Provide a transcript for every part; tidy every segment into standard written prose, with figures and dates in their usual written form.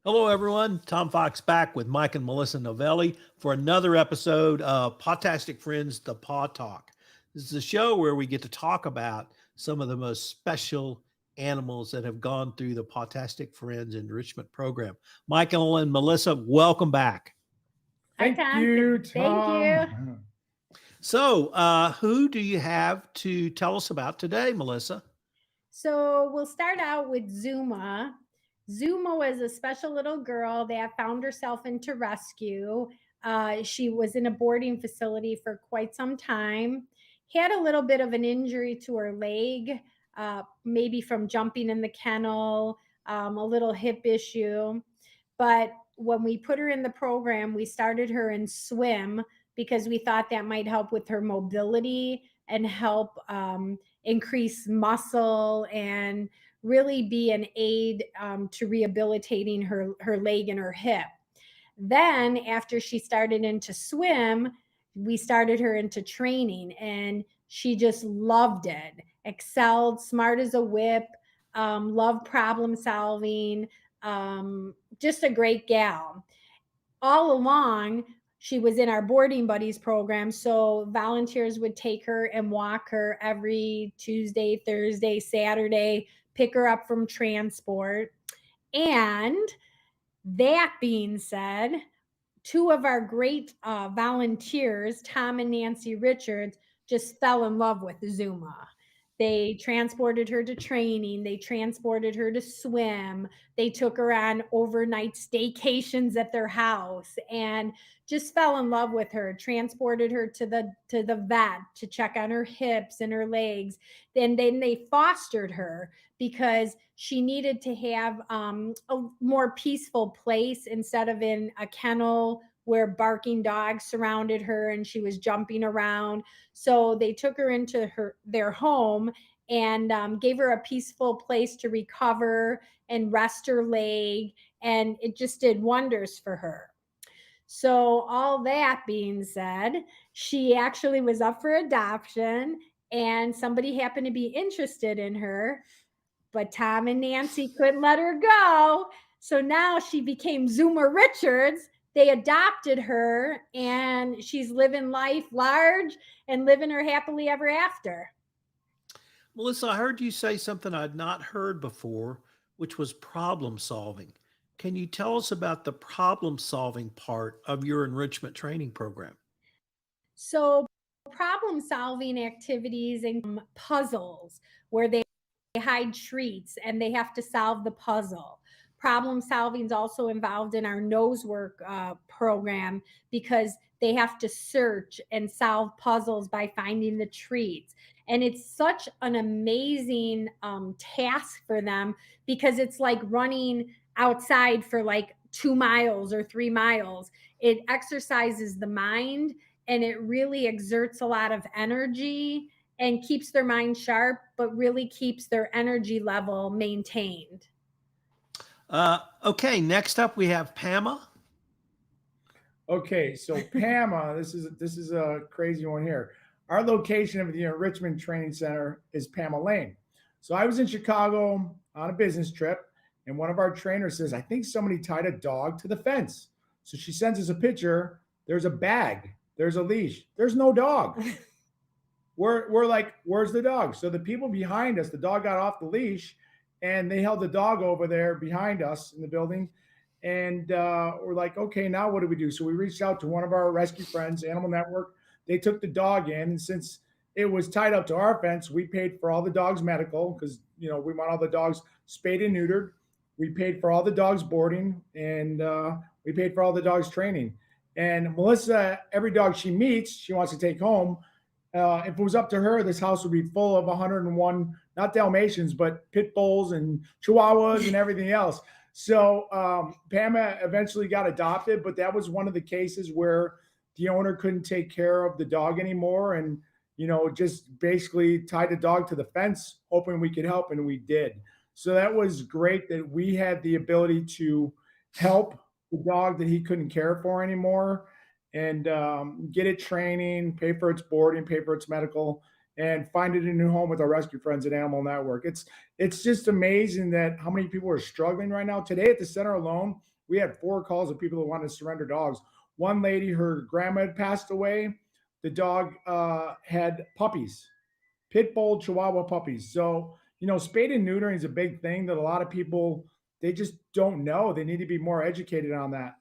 Hello, everyone. Tom Fox back with Mike and Melissa Novelli for another episode of Pawtastic Friends, the Paw Talk. This is a show where we get to talk about some of the most special animals that have gone through the Pawtastic Friends Enrichment Program. Michael and Melissa, welcome back. Hi, Thank Tom. you, Thank you. Tom. So, who do you have to tell us about today, Melissa? So we'll start out with Zuma. Zuma was a special little girl that found herself into rescue. She was in a boarding facility for quite some time, had a little bit of an injury to her leg, maybe from jumping in the kennel, a little hip issue. But when we put her in the program, we started her in swim because we thought that might help with her mobility and help increase muscle and really be an aid to rehabilitating her leg and her hip. Then, after she started into swim, we started her into training, and she just loved it, excelled, smart as a whip, loved problem solving, just a great gal. All along, she was in our boarding buddies program, so volunteers would take her and walk her every Tuesday, Thursday, Saturday, pick her up from transport. And that being said, two of our great volunteers, Tom and Nancy Richards, just fell in love with Zuma. They transported her to training. They transported her to swim. They took her on overnight staycations at their house and just fell in love with her. Transported her to the vet to check on her hips and her legs. Then they fostered her because she needed to have a more peaceful place instead of in a kennel where barking dogs surrounded her and she was jumping around. So they took her into their home and gave her a peaceful place to recover and rest her leg. And it just did wonders for her. So, all that being said, she actually was up for adoption and somebody happened to be interested in her, but Tom and Nancy couldn't let her go. So now she became Zuma Richards. They adopted her and she's living life large and living her happily ever after. Melissa, I heard you say something I'd not heard before, which was problem solving. Can you tell us about the problem solving part of your enrichment training program? So, problem solving activities and puzzles where they hide treats and they have to solve the puzzle. Problem solving is also involved in our nose work program because they have to search and solve puzzles by finding the treats. And it's such an amazing task for them because it's like running outside for like 2 miles or 3 miles. It exercises the mind and it really exerts a lot of energy and keeps their mind sharp, but really keeps their energy level maintained. Okay, next up we have Pama. Okay, so Pama, this is a crazy one here. Our location of the Enrichment Training Center is Pama Lane. So I was in Chicago on a business trip, and one of our trainers says, "I think somebody tied a dog to the fence." So she sends us a picture. There's a bag. There's a leash. There's no dog. We're like, where's the dog? So the people behind us, the dog got off the leash and they held the dog over there behind us in the building. And we're like, okay, now what do we do? So we reached out to one of our rescue friends, Animal Network. They took the dog in. And since it was tied up to our fence, we paid for all the dog's medical because, we want all the dogs spayed and neutered. We paid for all the dogs boarding and we paid for all the dogs training. And Melissa, every dog she meets, she wants to take home. If it was up to her, this house would be full of 101, not Dalmatians, but pit bulls and Chihuahuas and everything else. So Pama eventually got adopted, but that was one of the cases where the owner couldn't take care of the dog anymore and, just basically tied the dog to the fence, hoping we could help, and we did. So that was great that we had the ability to help the dog that he couldn't care for anymore and get it training, pay for its boarding, pay for its medical, and find it a new home with our rescue friends at Animal Network. It's just amazing that how many people are struggling right now. Today at the center alone, We had 4 calls of people that wanted to surrender dogs. One lady, her grandma had passed away. The dog had puppies, pit bull Chihuahua puppies. So, spayed and neutering is a big thing that a lot of people, they just don't know. They need to be more educated on that.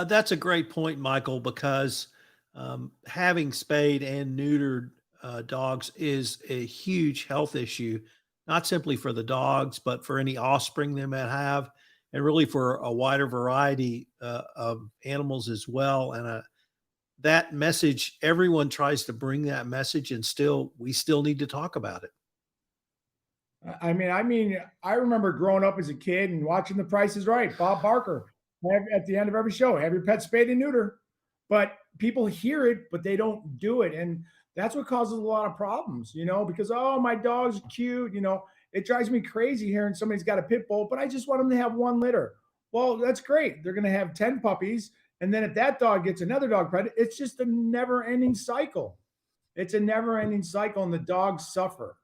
That's a great point, Michael, because having spayed and neutered dogs is a huge health issue, not simply for the dogs, but for any offspring they might have, and really for a wider variety of animals as well. And that message, everyone tries to bring that message, and we still need to talk about it. I remember growing up as a kid and watching The Price is Right. Bob Barker at the end of every show, have your pet spayed and neuter. But people hear it, but they don't do it, and that's what causes a lot of problems. Because my dog's cute. It drives me crazy hearing somebody's got a pit bull, but I just want them to have 1 litter. Well, that's great. They're going to have 10 puppies, and then if that dog gets another dog pregnant, it's just a never-ending cycle. It's a never-ending cycle, and the dogs suffer.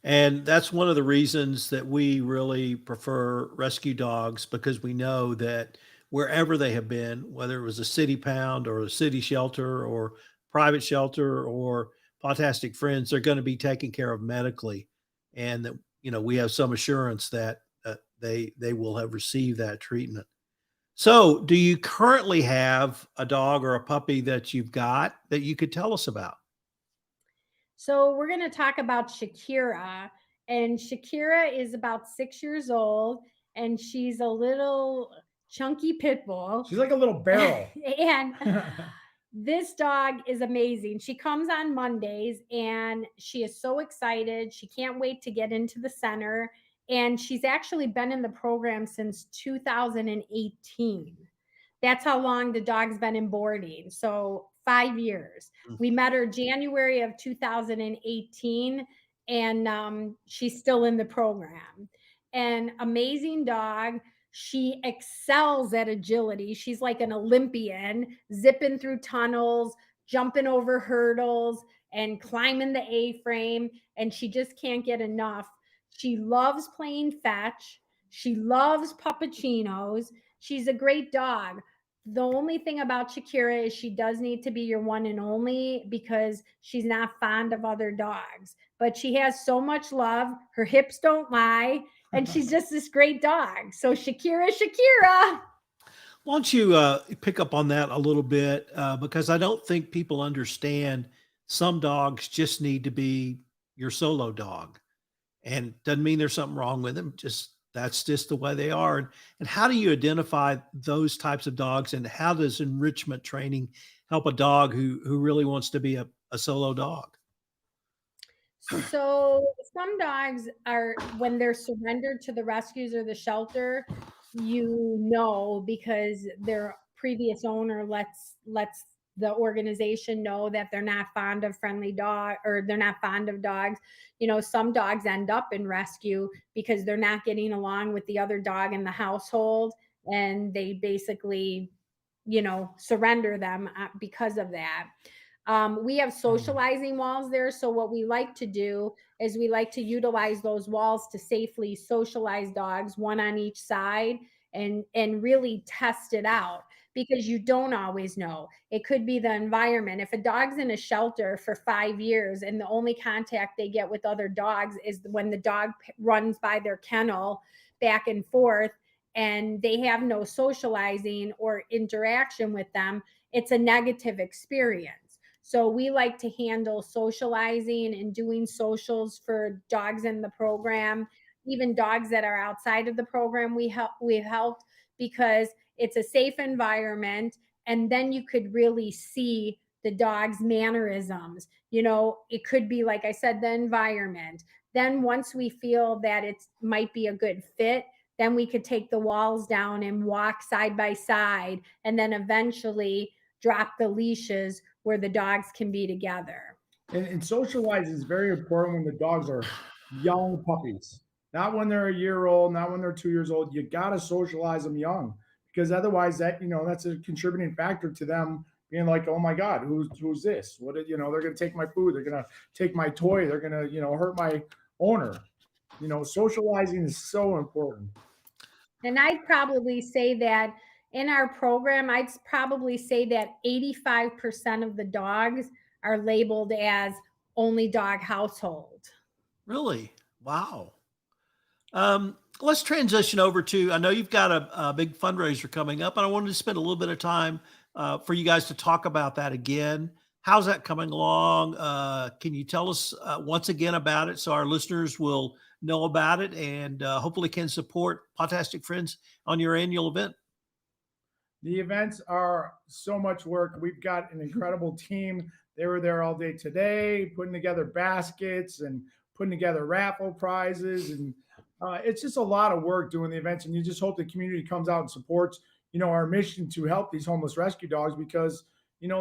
And that's one of the reasons that we really prefer rescue dogs, because we know that wherever they have been, whether it was a city pound or a city shelter or private shelter or Pawtastic Friends, they're going to be taken care of medically, and that we have some assurance that they will have received that treatment. So, do you currently have a dog or a puppy that you've got that you could tell us about? So we're going to talk about Shakira. And Shakira is about 6 years old, and she's a little chunky pit bull. She's like a little barrel. And this dog is amazing. She comes on Mondays, and she is so excited. She can't wait to get into the center. And she's actually been in the program since 2018. That's how long the dog's been in boarding. So 5 years. We met her January of 2018, and she's still in the program. And amazing dog. She excels at agility. She's like an Olympian, zipping through tunnels, jumping over hurdles, and climbing the A-frame. And she just can't get enough. She loves playing fetch. She loves puppuccinos. She's a great dog. The only thing about Shakira is she does need to be your one and only, because she's not fond of other dogs. But she has so much love. Her hips don't lie, and she's just this great dog. So Shakira, Shakira. Why don't you pick up on that a little bit? Because I don't think people understand some dogs just need to be your solo dog, and doesn't mean there's something wrong with them. That's just the way they are. And how do you identify those types of dogs? And how does enrichment training help a dog who really wants to be a solo dog? So some dogs are, when they're surrendered to the rescues or the shelter, because their previous owner lets the organization know that they're not fond of friendly dog, or they're not fond of dogs. Some dogs end up in rescue because they're not getting along with the other dog in the household, and they basically surrender them because of that. We have socializing walls there. So what we like to do is we like to utilize those walls to safely socialize dogs, one on each side, and really test it out, because you don't always know. It could be the environment. If a dog's in a shelter for 5 years and the only contact they get with other dogs is when the dog runs by their kennel back and forth, and they have no socializing or interaction with them, it's a negative experience. So we like to handle socializing and doing socials for dogs in the program, even dogs that are outside of the program. We've helped, because it's a safe environment, and then you could really see the dog's mannerisms. It could be, like I said, the environment. Then once we feel that it might be a good fit, then we could take the walls down and walk side by side, and then eventually drop the leashes where the dogs can be together. And socializing is very important when the dogs are young puppies, not when they're a year old, not when they're 2 years old. You got to socialize them young, because otherwise that's a contributing factor to them being like, oh my God, who's this? They're going to take my food. They're going to take my toy. They're going to, hurt my owner. Socializing is so important. And I'd probably say that in our program, I'd probably say that 85% of the dogs are labeled as only dog household. Really? Wow. Let's transition over to, I know you've got a big fundraiser coming up, and I wanted to spend a little bit of time for you guys to talk about that again. How's that coming along? Can you tell us once again about it so our listeners will know about it and hopefully can support Pawtastic Friends on your annual event? The events are so much work. We've got an incredible team. They were there all day today, putting together baskets and putting together raffle prizes. And it's just a lot of work doing the events. And you just hope the community comes out and supports, our mission to help these homeless rescue dogs because,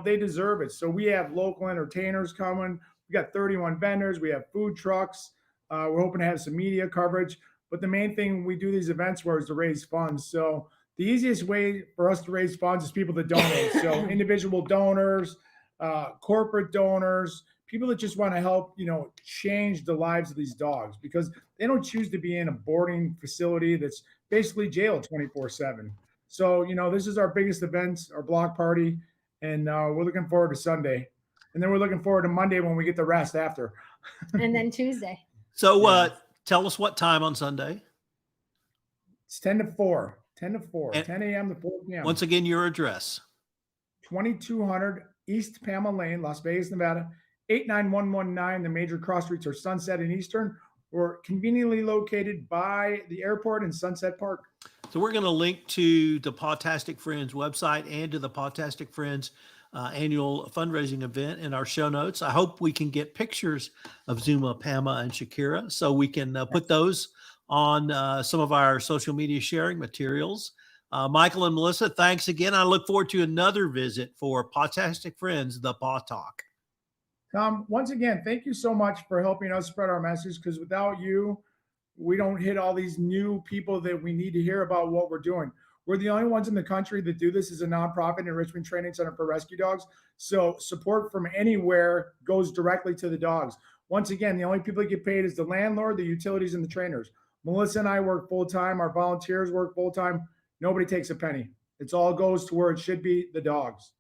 they deserve it. So we have local entertainers coming. We got 31 vendors. We have food trucks. We're hoping to have some media coverage. But the main thing we do these events for is to raise funds. So the easiest way for us to raise funds is people that donate. So individual donors, corporate donors, people that just want to help, change the lives of these dogs because they don't choose to be in a boarding facility that's basically jail 24/7. So, this is our biggest event, our block party, and we're looking forward to Sunday. And then we're looking forward to Monday when we get the rest after. And then Tuesday. So tell us what time on Sunday. It's 10 to 4, 10 to 4, And 10 a.m. to 4 p.m. once again, your address. 2200 East Pama Lane, Las Vegas, Nevada, 89119. The major cross streets are Sunset and Eastern. We're conveniently located by the airport in Sunset Park. So we're going to link to the Pawtastic Friends website and to the Pawtastic Friends annual fundraising event in our show notes. I hope we can get pictures of Zuma, Pama, and Shakira so we can put those on some of our social media sharing materials. Michael and Melissa, thanks again. I look forward to another visit for Pawtastic Friends, the Paw Talk. Tom, once again, thank you so much for helping us spread our message because without you, we don't hit all these new people that we need to hear about what we're doing. We're the only ones in the country that do this as a nonprofit enrichment training center for rescue dogs. So support from anywhere goes directly to the dogs. Once again, the only people that get paid is the landlord, the utilities, and the trainers. Melissa and I work full-time. Our volunteers work full-time. Nobody takes a penny. It all goes to where it should be, the dogs.